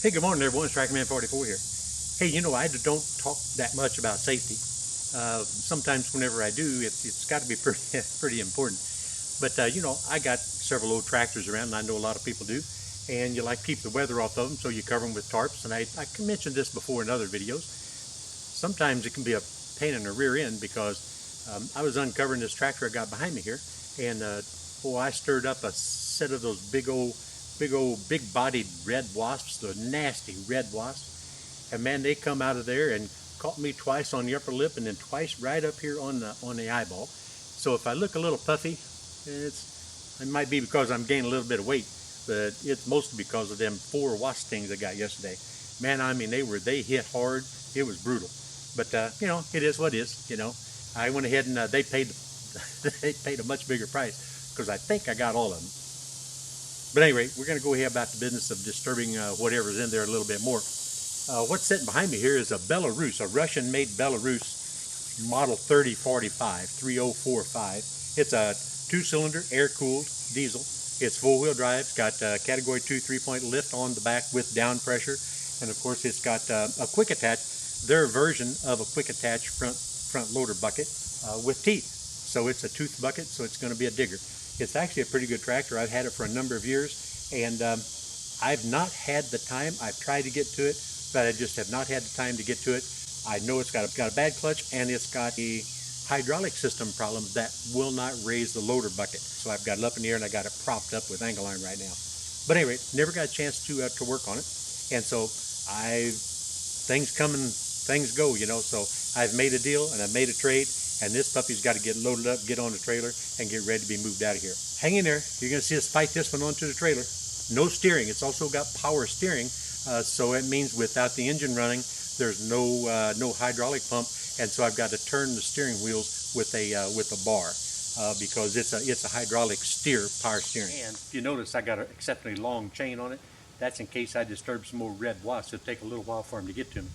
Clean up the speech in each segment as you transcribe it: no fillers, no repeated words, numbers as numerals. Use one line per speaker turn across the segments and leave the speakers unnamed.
Hey, good morning everyone, it's Trackerman 44 here. Hey, I don't talk that much about safety. Sometimes whenever I do, it's got to be pretty important. But I got several old tractors around, and I know a lot of people do. And you like to keep the weather off of them, so you cover them with tarps. And I mentioned this before in other videos. Sometimes it can be a pain in the rear end because I was uncovering this tractor I got behind me here, and I stirred up a set of those big-bodied red wasps, the nasty red wasps. And man, they come out of there and caught me twice on the upper lip and then twice right up here on the eyeball. So if I look a little puffy, it might be because I'm gaining a little bit of weight, but it's mostly because of them 4 wasp stings I got yesterday. Man, I mean, they hit hard. It was brutal. But it is what it is. I went ahead and they paid a much bigger price because I think I got all of them. But anyway, we're going to go ahead about the business of disturbing whatever's in there a little bit more. What's sitting behind me here is a Belarus, a Russian-made Belarus model 3045. It's a 2-cylinder, air-cooled diesel. It's four-wheel drive. It's got Category 2 3-point lift on the back with down pressure. And of course, it's got a quick attach, their version of a quick attach front loader bucket with teeth. So it's a tooth bucket, so it's going to be a digger. It's actually a pretty good tractor. I've had it for a number of years, and I've not had the time. I've tried to get to it, but I just have not had the time to get to it. I know it's got a bad clutch, and it's got a hydraulic system problem that will not raise the loader bucket. So I've got it up in the air, and I got it propped up with angle iron right now. But anyway, never got a chance to work on it, and so things come and things go, So I've made a deal and I've made a trade. And this puppy's got to get loaded up, get on the trailer, and get ready to be moved out of here. Hang in there. You're going to see us fight this one onto the trailer. No steering. It's also got power steering, so it means without the engine running, there's no hydraulic pump, and so I've got to turn the steering wheels with a bar because it's a hydraulic power steering. And if you notice, I got an exceptionally long chain on it. That's in case I disturb some more red wasps. It'll take a little while for them to get to me.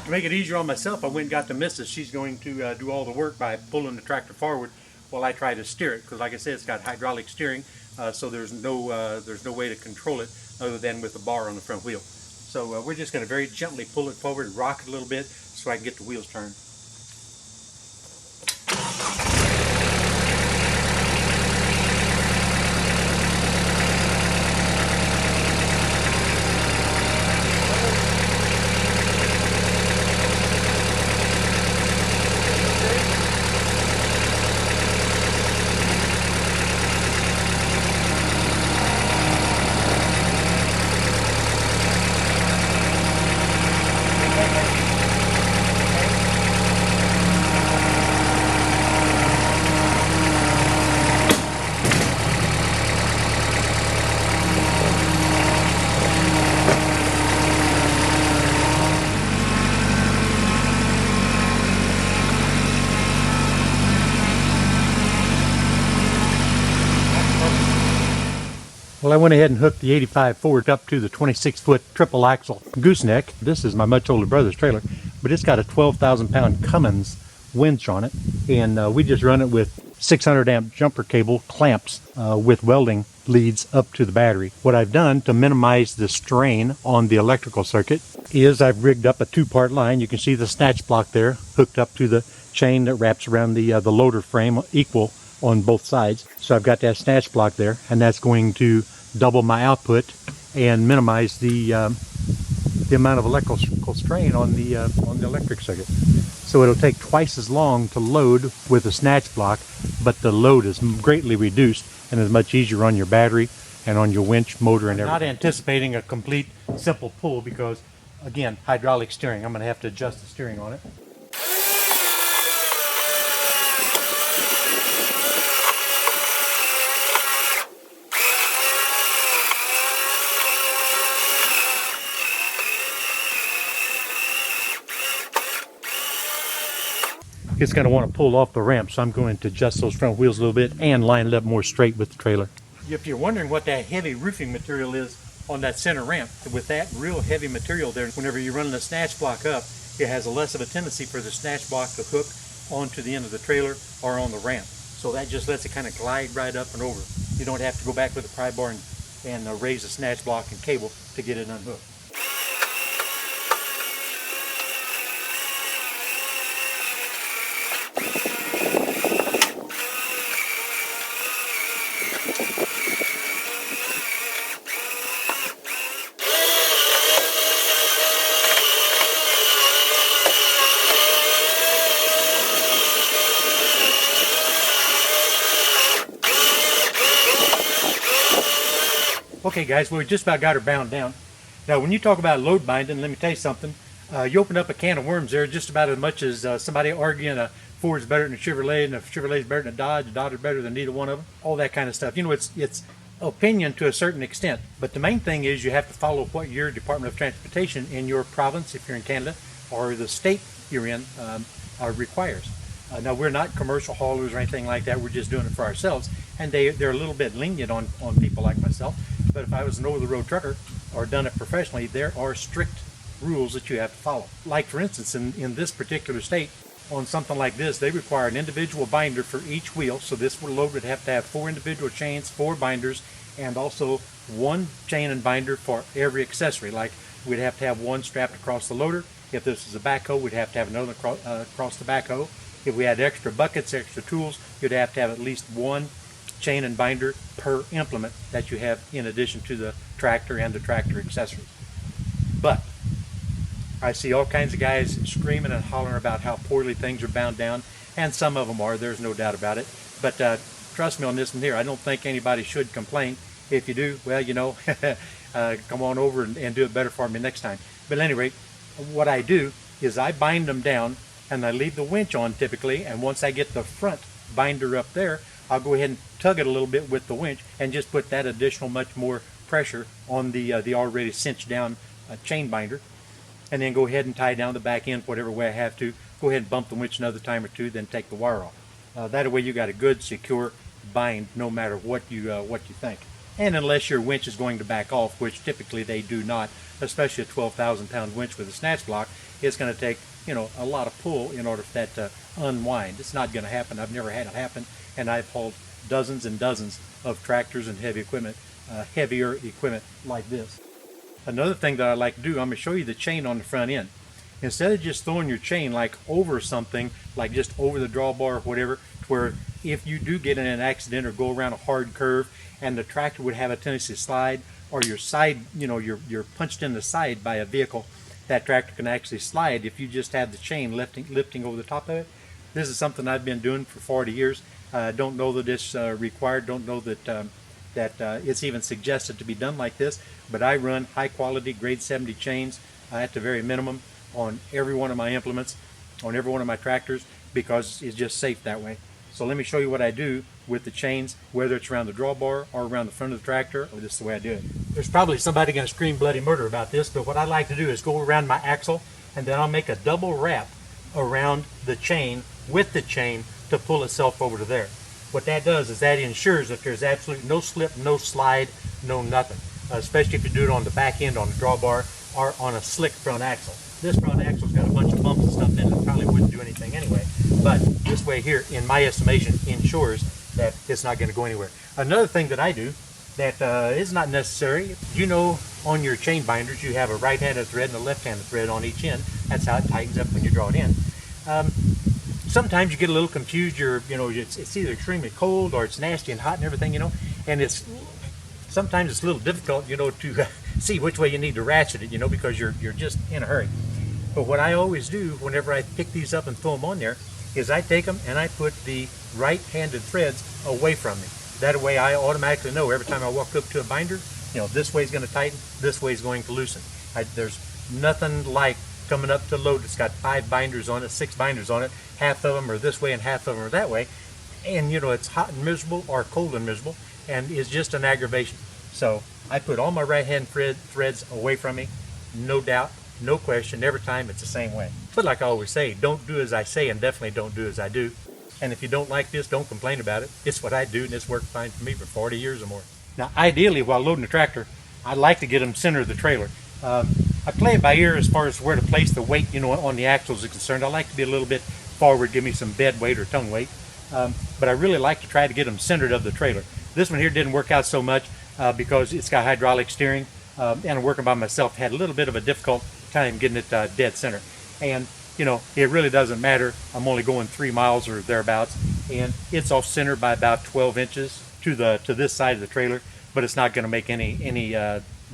To make it easier on myself, I went and got the missus. She's going to do all the work by pulling the tractor forward while I try to steer it, because like I said, it's got hydraulic steering, so there's no way to control it other than with a bar on the front wheel. So we're just going to very gently pull it forward and rock it a little bit so I can get the wheels turned. Well, I went ahead and hooked the 85 Ford up to the 26-foot triple axle gooseneck. This is my much older brother's trailer, but it's got a 12,000-pound Cummins winch on it, and we just run it with 600-amp jumper cable clamps with welding leads up to the battery. What I've done to minimize the strain on the electrical circuit is I've rigged up a 2-part line. You can see the snatch block there hooked up to the chain that wraps around the loader frame equal on both sides. So I've got that snatch block there, and that's going to double my output and minimize the amount of electrical strain on the electric circuit. So it'll take twice as long to load with a snatch block, but the load is greatly reduced and is much easier on your battery and on your winch motor and everything. I'm not anticipating a complete simple pull because, again, hydraulic steering. I'm going to have to adjust the steering on it. it's going to want to pull off the ramp, so I'm going to adjust those front wheels a little bit and line it up more straight with the trailer. If you're wondering what that heavy roofing material is on that center ramp, with that real heavy material there, whenever you're running the snatch block up, it has a less of a tendency for the snatch block to hook onto the end of the trailer or on the ramp. So that just lets it kind of glide right up and over. You don't have to go back with a pry bar and raise the snatch block and cable to get it unhooked. Okay guys, well, we just about got her bound down. Now when you talk about load binding, let me tell you something. You open up a can of worms there just about as much as somebody arguing a Ford's better than a Chevrolet and a Chevrolet's better than a Dodge is better than neither one of them. All that kind of stuff. You know, it's opinion to a certain extent. But the main thing is you have to follow what your Department of Transportation in your province, if you're in Canada, or the state you're in, requires. Now we're not commercial haulers or anything like that. We're just doing it for ourselves. And they're a little bit lenient on people like myself. But if I was an over-the-road trucker or done it professionally, there are strict rules that you have to follow. Like for instance, in this particular state, on something like this, they require an individual binder for each wheel. So this load would have to have 4 individual chains, 4 binders, and also 1 chain and binder for every accessory. Like we'd have to have 1 strapped across the loader. If this is a backhoe, we'd have to have another across the backhoe. If we had extra buckets, extra tools, you'd have to have at least 1 chain and binder per implement that you have in addition to the tractor and the tractor accessories. But I see all kinds of guys screaming and hollering about how poorly things are bound down, and some of them are, there's no doubt about it. But trust me on this one here, I don't think anybody should complain. If you do, well, you know, come on over and do it better for me next time. But at any rate, what I do is I bind them down and I leave the winch on typically, and once I get the front binder up there, I'll go ahead and tug it a little bit with the winch and just put that additional much more pressure on the already cinched down chain binder, and then go ahead and tie down the back end whatever way I have to. Go ahead and bump the winch another time or two, then take the wire off. That way you got a good secure bind no matter what you think. And unless your winch is going to back off, which typically they do not, especially a 12,000 pound winch with a snatch block, it's going to take, you know, a lot of pull in order for that to unwind. It's not going to happen. I've never had it happen, and I've hauled dozens and dozens of tractors and heavy equipment, heavier equipment like this. Another thing that I like to do, I'm going to show you the chain on the front end. Instead of just throwing your chain like over something, like just over the drawbar or whatever, where if you do get in an accident or go around a hard curve and the tractor would have a tendency to slide, or your side, you know, you're punched in the side by a vehicle, that tractor can actually slide if you just have the chain lifting over the top of it. This is something I've been doing for 40 years. Don't know that it's required, don't know that it's even suggested to be done like this, but I run high quality grade 70 chains at the very minimum on every one of my implements, on every one of my tractors, because it's just safe that way. So let me show you what I do with the chains, whether it's around the drawbar or around the front of the tractor, or this is the way I do it. There's probably somebody going to scream bloody murder about this, but what I like to do is go around my axle, and then I'll make a double wrap around the chain with the chain to pull itself over to there. What that does is that ensures that there's absolutely no slip, no slide, no nothing, especially if you do it on the back end, on the drawbar, or on a slick front axle. This front axle's got a bunch of bumps and stuff in it that probably wouldn't do anything anyway, but this way here, in my estimation, ensures that it's not going to go anywhere. Another thing that I do that is not necessary, you know, on your chain binders you have a right-handed thread and a left-handed thread on each end. That's how it tightens up when you draw it in. Sometimes you get a little confused. It's either extremely cold or it's nasty and hot and everything, you know, and sometimes it's a little difficult, you know, to see which way you need to ratchet it, you know, because you're just in a hurry. But what I always do whenever I pick these up and throw them on there is I take them and I put the right-handed threads away from me. That way I automatically know every time I walk up to a binder, you know, this way is going to tighten, this way is going to loosen. There's nothing like coming up to load that's got 5 binders on it, 6 binders on it, half of them are this way and half of them are that way, and you know, it's hot and miserable or cold and miserable, and it's just an aggravation. So I put all my right hand threads away from me, no doubt, no question, every time it's the same way. But like I always say, don't do as I say and definitely don't do as I do. And if you don't like this, don't complain about it. It's what I do, and it's worked fine for me for 40 years or more. Now, ideally, while loading the tractor, I'd like to get them center of the trailer. I play it by ear as far as where to place the weight, on the axles is concerned. I like to be a little bit forward, give me some bed weight or tongue weight. But I really like to try to get them centered of the trailer. This one here didn't work out so much because it's got hydraulic steering, and I'm working by myself. Had a little bit of a difficult time getting it dead center. And it really doesn't matter. I'm only going 3 miles or thereabouts, and it's off center by about 12 inches to this side of the trailer, but it's not going to make any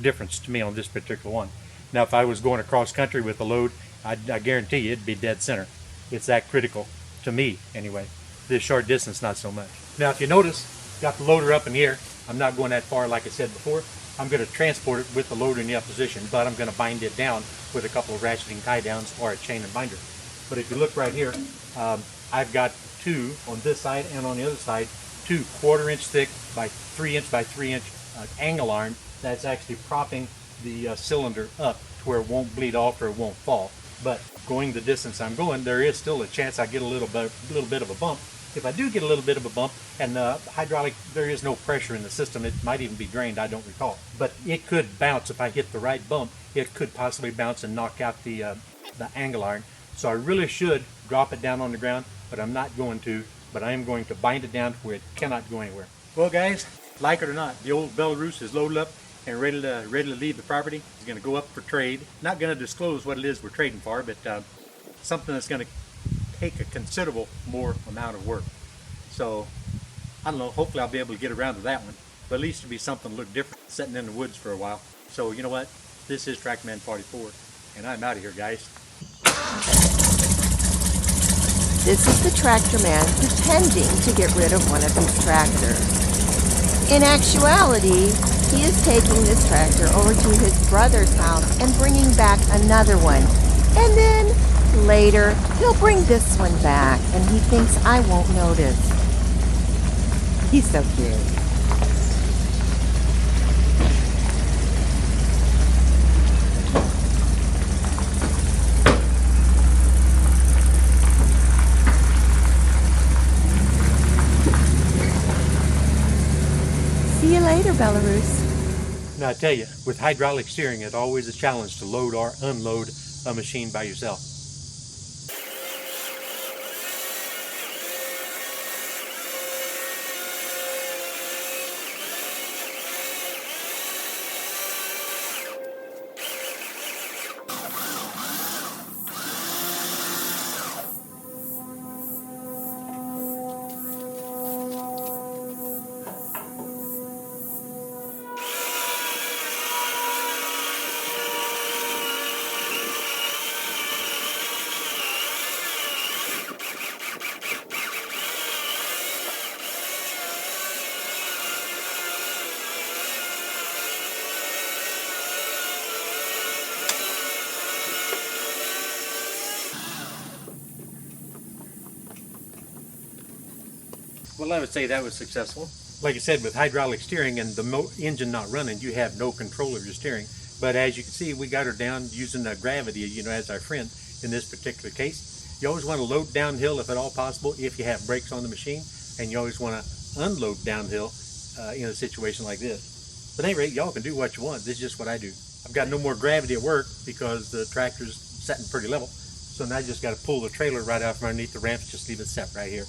difference to me on this particular one. Now, if I was going across country with the load, I guarantee you it'd be dead center. It's that critical to me anyway. This short distance, not so much. Now, if you notice, got the loader up in the air. I'm not going that far like I said before. I'm going to transport it with the loader in the up position, but I'm going to bind it down with a couple of ratcheting tie downs or a chain and binder. But if you look right here, I've got two on this side and on the other side, 2 1/4 inch thick by 3 inch by 3 inch angle iron that's actually propping the cylinder up to where it won't bleed off or it won't fall. But going the distance I'm going, there is still a chance I get a little bit of a bump. If I do get a little bit of a bump, and hydraulic, there is no pressure in the system, it might even be drained, I don't recall. But it could bounce if I hit the right bump. It could possibly bounce and knock out the angle iron. So I really should drop it down on the ground, but I'm not going to. But I am going to bind it down to where it cannot go anywhere. Well, guys, like it or not, the old Belarus is loaded up and ready to leave the property. It's going to go up for trade. Not going to disclose what it is we're trading for, but something that's going to take a considerable more amount of work. So I don't know, hopefully I'll be able to get around to that one, but at least it'll be something to look different, sitting in the woods for a while. So you know what, this is Trackman 44 and I'm out of here, guys.
This is the tractor man pretending to get rid of one of his tractors. In actuality, he is taking this tractor over to his brother's house and bringing back another one. And then later, he'll bring this one back, and he thinks I won't notice. He's so cute. See you later, Belarus.
Now I tell you, with hydraulic steering, it's always a challenge to load or unload a machine by yourself. Well, I would say that was successful. Like I said, with hydraulic steering and the engine not running, you have no control of your steering. But as you can see, we got her down using gravity, as our friend in this particular case. You always want to load downhill if at all possible, if you have brakes on the machine, and you always want to unload downhill in a situation like this. But at any rate, y'all can do what you want. This is just what I do. I've got no more gravity at work because the tractor's setting pretty level. So now I just got to pull the trailer right out from underneath the ramps, just leave it set right here.